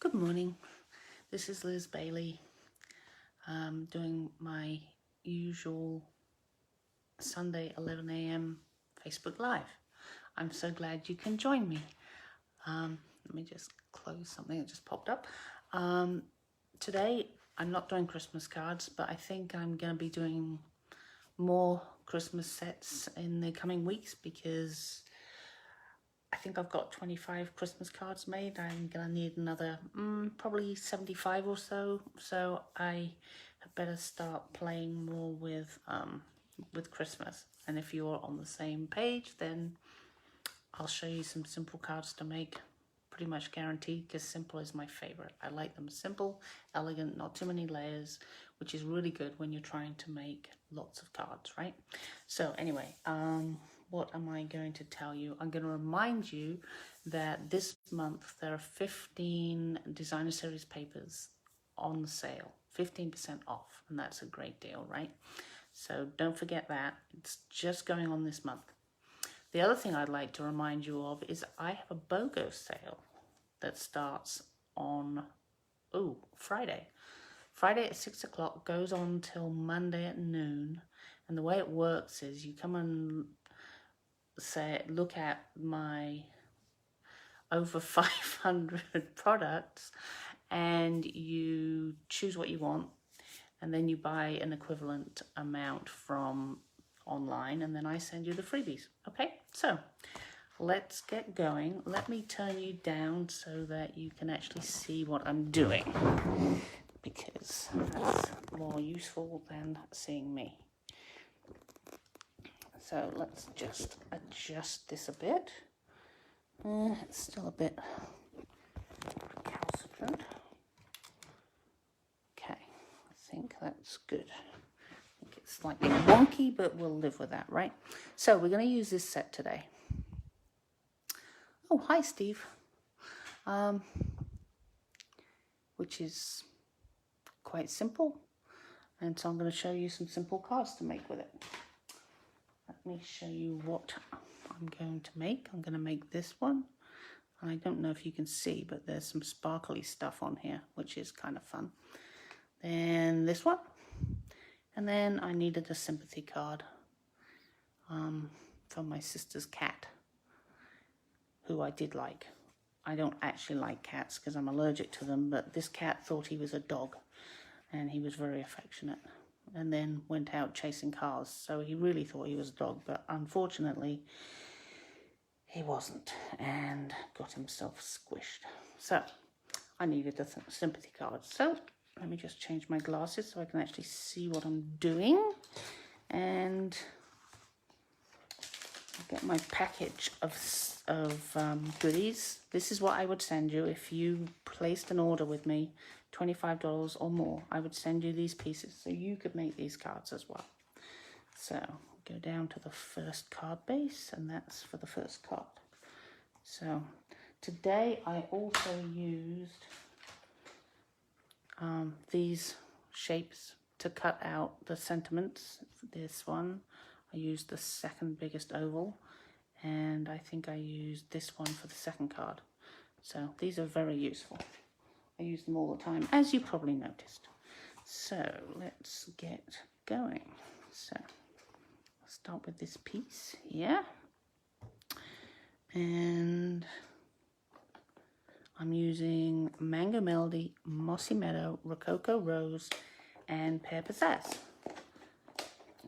Good morning, this is Liz Bailey doing my usual Sunday 11 a.m. Facebook Live. I'm so glad you can join me. Let me just close something that just popped up. Today I'm not doing Christmas cards, but I think I'm going to be doing more Christmas sets in the coming weeks because I think I've got 25 Christmas cards made. I'm gonna need another probably 75 or so. So I had better start playing more with Christmas. And if you're on the same page, then I'll show you some simple cards to make. Pretty much guaranteed, because simple is my favorite. I like them simple, elegant, not too many layers, which is really good when you're trying to make lots of cards, right? So anyway, what am I going to tell you? I'm going to remind you that this month there are 15 designer series papers on sale, 15% off, and that's a great deal, right? So don't forget that. It's just going on this month. The other thing I'd like to remind you of is I have a BOGO sale that starts on Friday. Friday at 6 o'clock, goes on till Monday at noon. And the way it works is you come and look at my over 500 products and you choose what you want, and then you buy an equivalent amount from online, and then I send you the freebies. Okay, so let's get going. Let me turn you down so that you can actually see what I'm doing, because that's more useful than seeing me. So let's just adjust this a bit. It's still a bit recalcitrant. Okay, I think that's good. I think it's slightly wonky, but we'll live with that, right? So we're going to use this set today. Oh, hi, Steve. Which is quite simple. And so I'm going to show you some simple cards to make with it. Let me show you what I'm going to make. I'm going to make this one. I don't know if you can see, but there's some sparkly stuff on here, which is kind of fun. Then this one. And then I needed a sympathy card from my sister's cat, who I did like. I don't actually like cats because I'm allergic to them, but this cat thought he was a dog and he was very affectionate, and then went out chasing cars. So he really thought he was a dog, but unfortunately he wasn't, and got himself squished. So I needed a sympathy card. So let me just change my glasses so I can actually see what I'm doing. And get my package of goodies. This is what I would send you if you placed an order with me, $25 or more. I would send you these pieces so you could make these cards as well. So go down to the first card base, and that's for the first card. So today I also used these shapes to cut out the sentiments. This one, I used the second biggest oval, and I think I used this one for the second card. So these are very useful. I use them all the time, as you probably noticed. So let's get going. So I'll start with this piece here. And I'm using Mango Melody, Mossy Meadow, Rococo Rose, and Pear Pizzazz.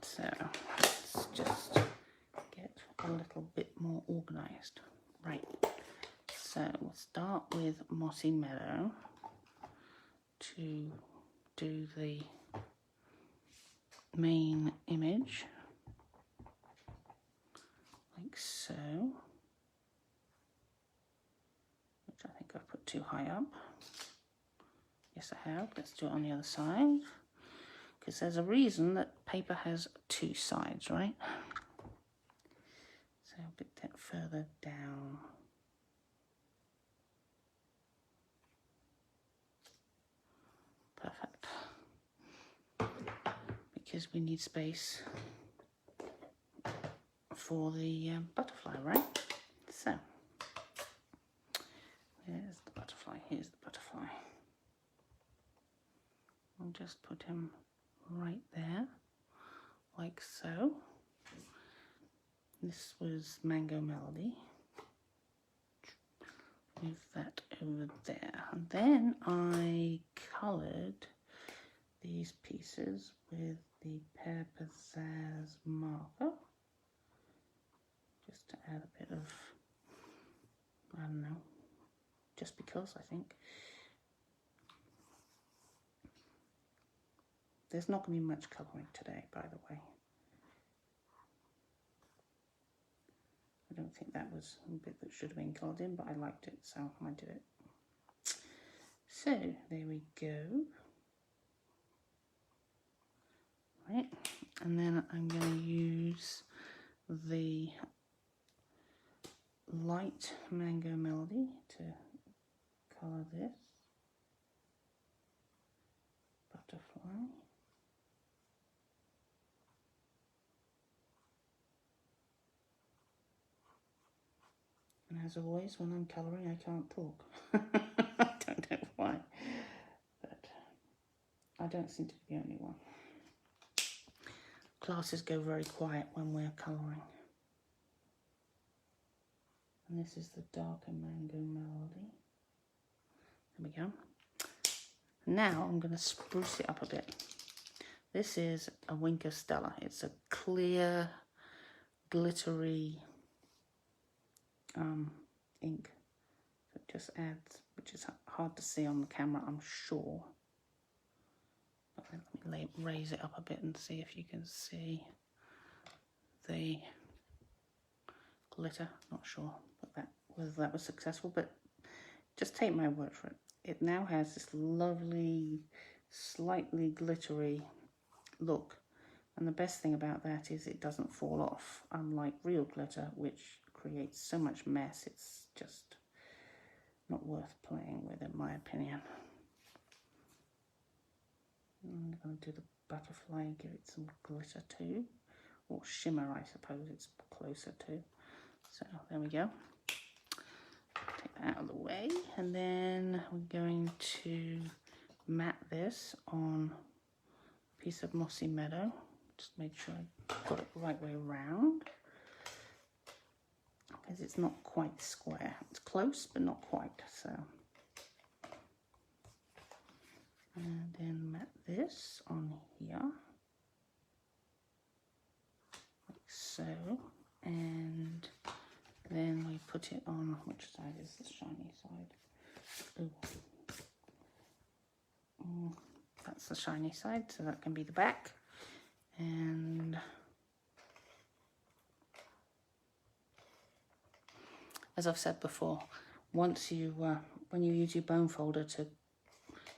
So let's just get a little bit more organized. Right, so we'll start with Mossy Meadow to do the main image, like so. Which I think I've put too high up. Yes, I have. Let's do it on the other side, because there's a reason that paper has two sides, right? So a bit further down. Perfect. Because we need space for the butterfly, right? So there's the butterfly here's the butterfly. I'll just put him right there, like so. This was Mango Melody. Move that over there. And then I coloured these pieces with the Pear Pizzazz marker, just to add a bit of, I don't know, just because I think. There's not going to be much colouring today, by the way. I don't think that was a bit that should have been coloured in, but I liked it, so I did it. So, there we go. Right, and then I'm going to use the light Mango Melody to colour this butterfly. And as always, when I'm colouring, I can't talk. I don't know why, but I don't seem to be the only one. Classes go very quiet when we're colouring. And this is the darker Mango Melody. There we go. Now I'm going to spruce it up a bit. This is a Winker Stella. It's a clear, glittery ink. So it just adds, which is hard to see on the camera, I'm sure. But let me raise it up a bit and see if you can see the glitter. Not sure whether that was successful, but just take my word for it. It now has this lovely, slightly glittery look. And the best thing about that is it doesn't fall off, unlike real glitter, which creates so much mess. It's just not worth playing with, in my opinion. I'm going to do the butterfly and give it some glitter too, or shimmer, I suppose it's closer to. So there we go. Take that out of the way, and then we're going to mat this on a piece of Mossy Meadow. Just make sure I got it the right way around, because it's not quite square. It's close, but not quite. So, and then mat this on here, like so, and then we put it on, which side is the shiny side? Ooh. That's the shiny side, so that can be the back. And as I've said before, once you, when you use your bone folder to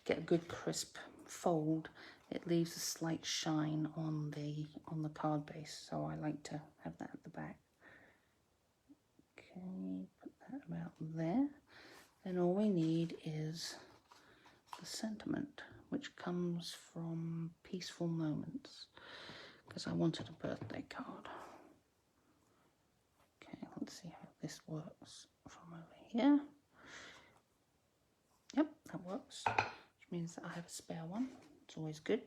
get a good crisp fold, it leaves a slight shine on the card base. So I like to have that at the back. Okay, put that about there. Then all we need is the sentiment, which comes from Peaceful Moments, because I wanted a birthday card. Okay, let's see how this works from over here. Yep, that works, which means that I have a spare one. It's always good.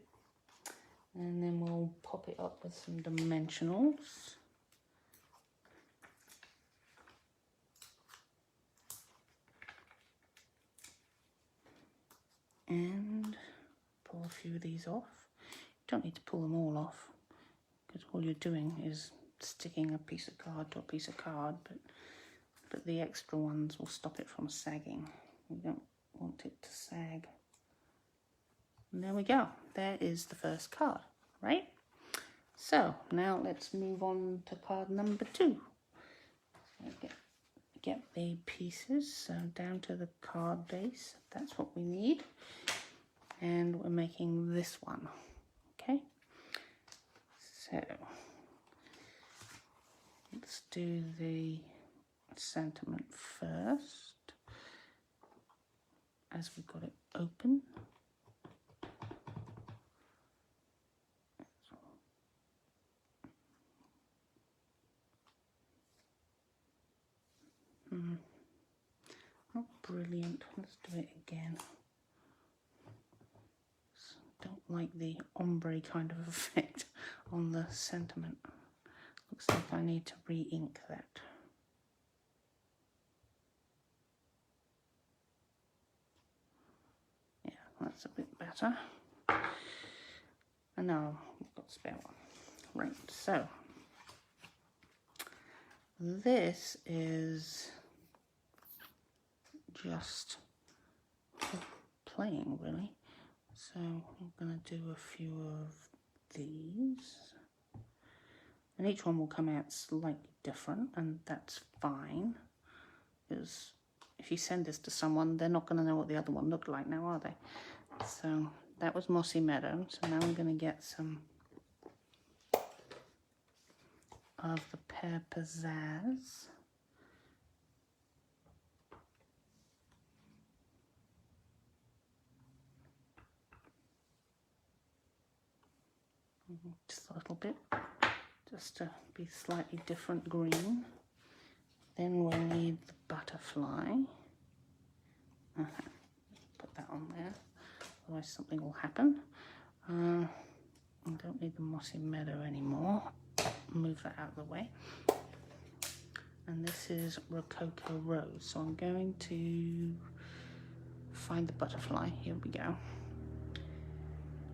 And then we'll pop it up with some dimensionals. And pull a few of these off. You don't need to pull them all off, because all you're doing is sticking a piece of card to a piece of card, but the extra ones will stop it from sagging. We don't want it to sag. And there we go. There is the first card, right? So now let's move on to card number 2. So get the pieces, so down to the card base. That's what we need. And we're making this one, okay? So let's do the sentiment first, as we've got it open. Oh, brilliant. Let's do it again. Don't like the ombre kind of effect on the sentiment. Looks like I need to re-ink that. Yeah, that's a bit better. And now we've got a spare one. Right, so this is just playing really. So I'm going to do a few of these. And each one will come out slightly different, and that's fine. Because if you send this to someone, they're not going to know what the other one looked like now, are they? So that was Mossy Meadow. So now I'm going to get some of the Pear Pizzazz. Just a little bit, just to be slightly different green. Then we'll need the butterfly. Put that on there, otherwise something will happen. I don't need the Mossy Meadow anymore. Move that out of the way. And this is Rococo Rose. So I'm going to find the butterfly. Here we go.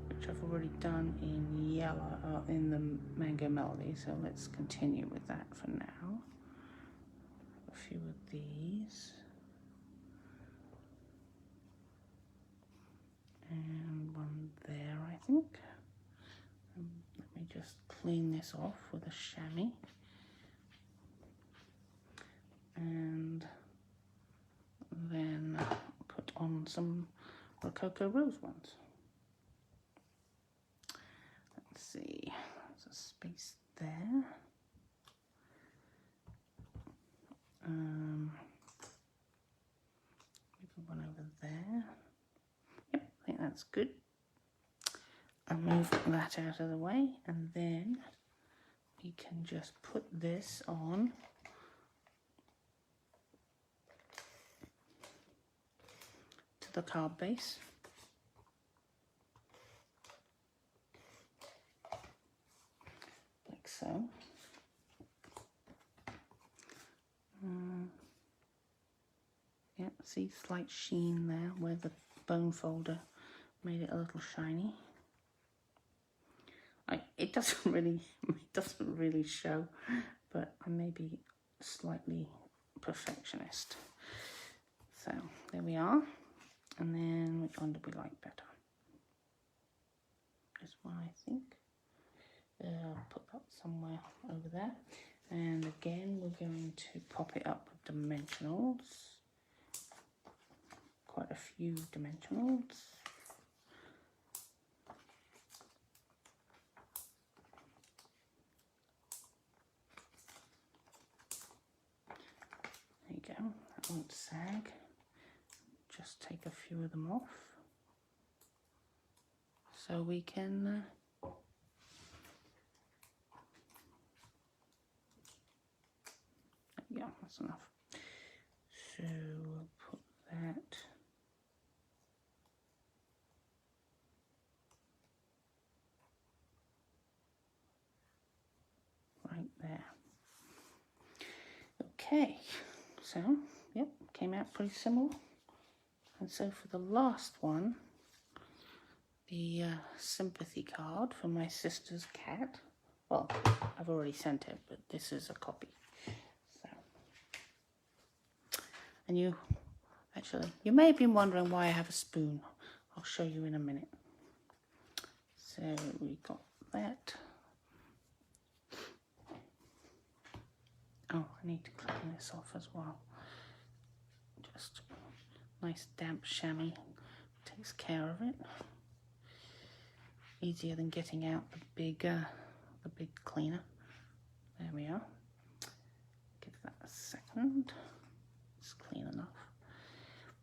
Which I've already done in yellow, in the Mango Melody. So let's continue with that for now. A few of these. And one there, I think. Let me just clean this off with a chamois. And then put on some Rococo Rose ones. Let's see, there's a space there. Maybe one over there. Yep, I think that's good. I'll move that out of the way, and then we can just put this on to the card base. Like so. Yeah, see, slight sheen there where the bone folder made it a little shiny. It doesn't really show, but I may be slightly perfectionist. So there we are. And then which one do we like better? This one, I think. Put that somewhere over there. And again, we're going to pop it up with dimensionals. Quite a few dimensionals. There you go, that won't sag. Just take a few of them off. So we can yeah, that's enough. So we'll put that right there. Okay, so yep, came out pretty similar. And so for the last one, the sympathy card for my sister's cat. Well, I've already sent it, but this is a copy. So, and you may have been wondering why I have a spoon. I'll show you in a minute. So we got that. Oh, I need to clean this off as well. Just nice damp chamois takes care of it. Easier than getting out the big cleaner. There we are. Give that a second. It's clean enough.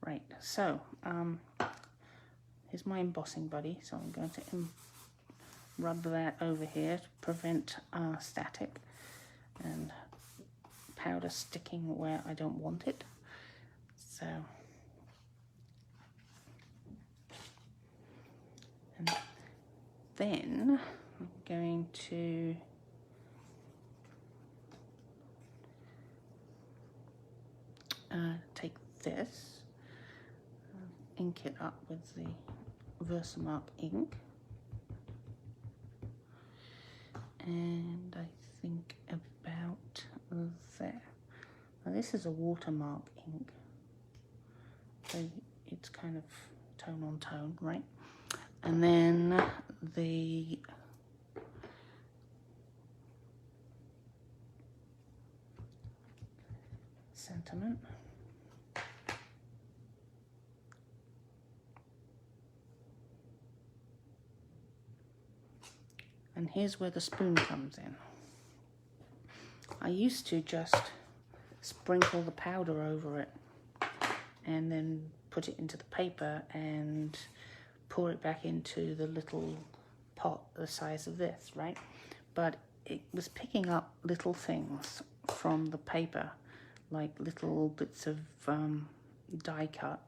Right, so here's my embossing buddy. So I'm going to rub that over here to prevent static and powder sticking where I don't want it. So then I'm going to take this, ink it up with the Versamark ink, and I think about there. Now this is a watermark ink, so it's kind of tone on tone, right? And then the sentiment. And here's where the spoon comes in. I used to just sprinkle the powder over it and then put it into the paper and pour it back into the little pot the size of this, right? But it was picking up little things from the paper, like little bits of die cut.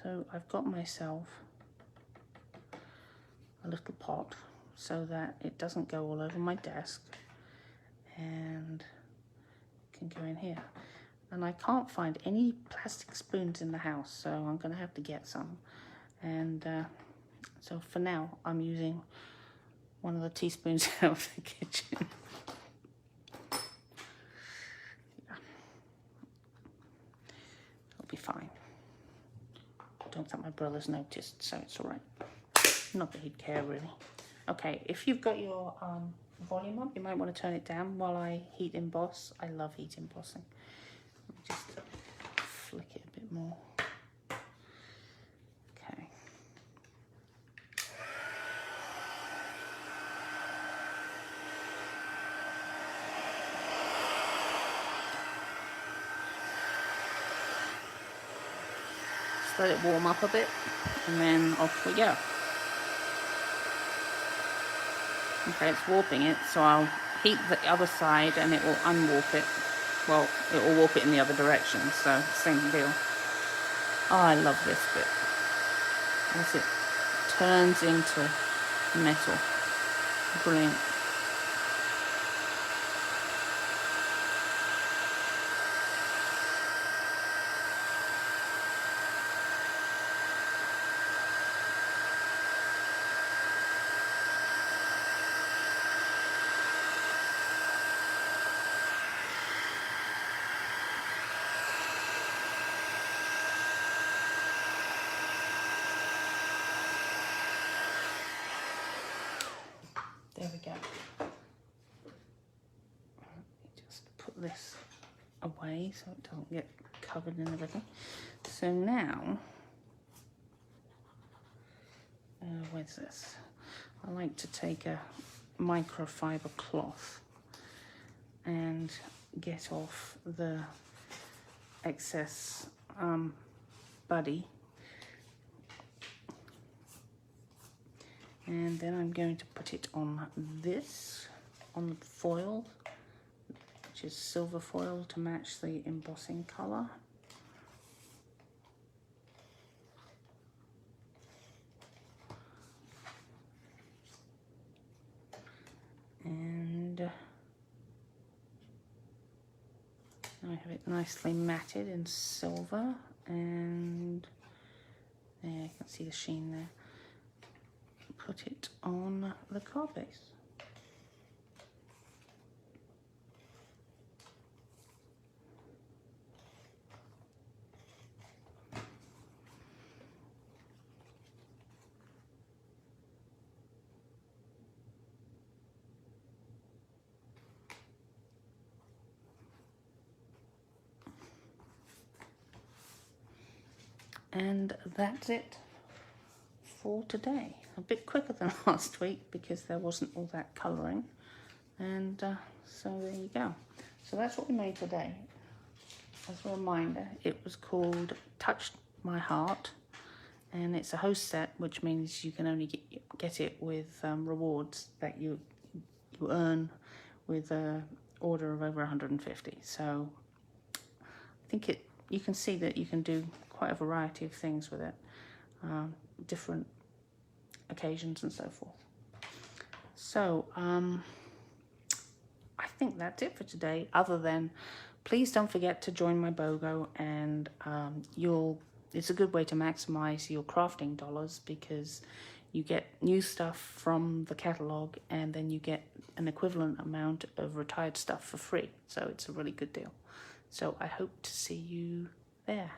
So I've got myself a little pot so that it doesn't go all over my desk, and can go in here. And I can't find any plastic spoons in the house, so I'm going to have to get some. And so for now, I'm using one of the teaspoons out of the kitchen. Yeah. It'll be fine. Don't think my brother's noticed, so it's all right. Not that he'd care, really. Okay, if you've got your volume up, you might want to turn it down while I heat emboss. I love heat embossing. Let me just flick it a bit more. Okay. Just let it warm up a bit, and then off we go. Okay, it's warping it, so I'll heat the other side and it will unwarp it. Well, it will warp it in the other direction, so same deal. Oh, I love this bit. As it turns into metal. Brilliant. There we go. Let me just put this away so it doesn't get covered in everything. So now, where's this? I like to take a microfiber cloth and get off the excess buddy. And then I'm going to put it on this, on the foil, which is silver foil to match the embossing colour. And I have it nicely matted in silver, and there you can see the sheen there. Put it on the card base. And that's it for today. A bit quicker than last week because there wasn't all that colouring, and so there you go. So that's what we made today. As a reminder, it was called Touch My Heart, and it's a host set, which means you can only get it with rewards that you earn with a order of over 150. So I think you can see that you can do quite a variety of things with it. Different occasions and so forth. So I think that's it for today, other than please don't forget to join my BOGO, and it's a good way to maximize your crafting dollars, because you get new stuff from the catalog and then you get an equivalent amount of retired stuff for free. So it's a really good deal. So I hope to see you there.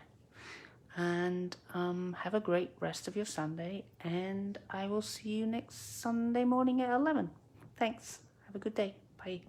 And have a great rest of your Sunday, and I will see you next Sunday morning at 11. Thanks. Have a good day. Bye.